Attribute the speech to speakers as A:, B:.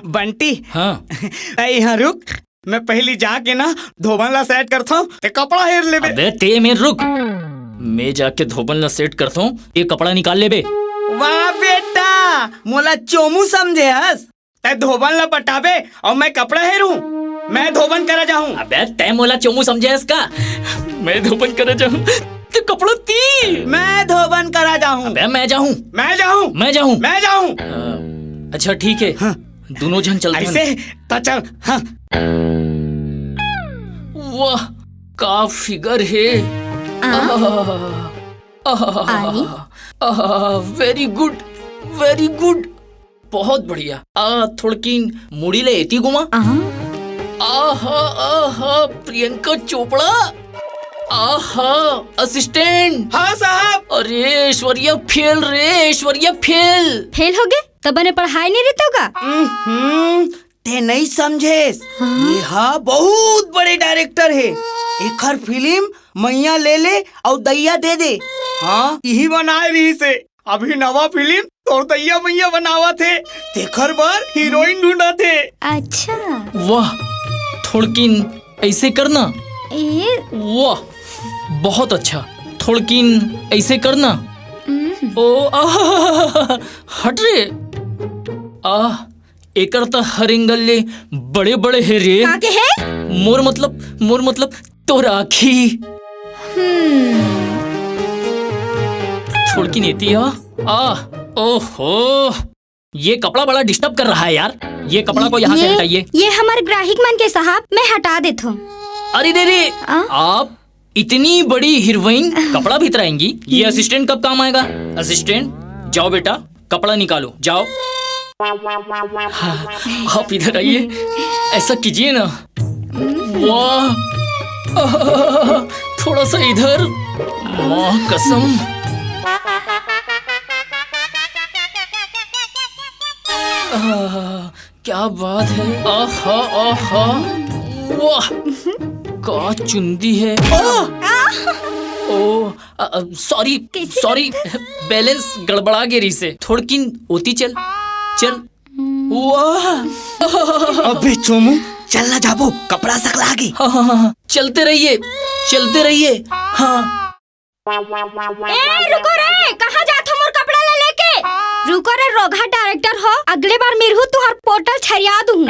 A: बंटी
B: हाँ
A: यहाँ रुक, मैं पहली जाके ना धोबन ला सेट करता हूँ ते कपड़ा हेर ले बे।
B: अबे ते में रुक, मैं जाके धोबन ला सेट करता हूँ, ये कपड़ा निकाल ले बे।
A: वाह बेटा, मोला चोमू समझे हस। ते धोबन ला पटाबे और मैं कपड़ा हेरूं, मैं धोबन करा जाऊं।
B: अबे ते मोला चोमू समझे इसका, मैं धोबन करा जाऊं तो कपड़ा ती।
A: मैं धोबन करा जाऊं।
B: अबे मैं जाऊं,
A: मैं जाऊं,
B: मैं जाऊं,
A: मैं जाऊं।
B: अच्छा ठीक है,
A: हाँ।
B: दोनों जन चलते हैं।
A: ऐसे तो चल। हाँ।
B: वाह का फिगर है। वेरी गुड, वेरी गुड, बहुत बढ़िया। थोड़की मुड़ी ले एती घुमा। आहा आहा प्रियंका चोपड़ा, आहा असिस्टेंट।
A: हाँ साहब।
B: अरे ऐश्वर्या फेल रे, ऐश्वर्या फेल।
C: फेल हो गए तब ने पढ़ाई नहीं रहते होगा।
A: ते नहीं समझेस। ये हाँ बहुत बड़े डायरेक्टर है। एक हर फिल्म मैया ले ले और दैया दे दे। हाँ यही बनाए रही से। अभी नवा फिल्म तोर दैया मैया बनावा थे, तेखर बार हीरोइन ढूंढा थे।
C: अच्छा
B: वाह थोड़किन ऐसे करना। वाह बहुत अच्छा, थोड़किन ऐसे करना। ओ हट रे। एकर त हर एंगल ले बड़े बड़े है रे।
C: काके है?
B: मोर मतलब तो राखी। थोड़की नीति है। ओहो ये कपड़ा बड़ा डिस्टर्ब कर रहा है यार, ये कपड़ा को यहाँ से हटाइए।
C: ये हमारे ग्राहक मन के साहब, मैं हटा देता हूँ।
B: अरे रे आप इतनी बड़ी हीरोइन कपड़ा भितराएंगी, ये असिस्टेंट कब काम आएगा? असिस्टेंट जाओ बेटा कपड़ा निकालो, जाओ। आप इधर आइए, ऐसा कीजिए ना। वाह थोड़ा सा इधर, माँ कसम। क्या बात है। आहा आहा वाह का चुंदी है। ओ सॉरी सॉरी, बैलेंस गड़बड़ा गिरी से। थोड़किन होती चल चल। वाह
A: अबे चोमू चल ना जाबो, कपड़ा सकला गी।
B: हाँ, चलते रहिए चलते रहिए। हाँ
C: रुको रे, कहाँ जात हो मोर कपड़ा ले लेके? रुको रे, रोगा डायरेक्टर हो, अगले बार मेरे तुहार पोर्टल छरिया दूँ।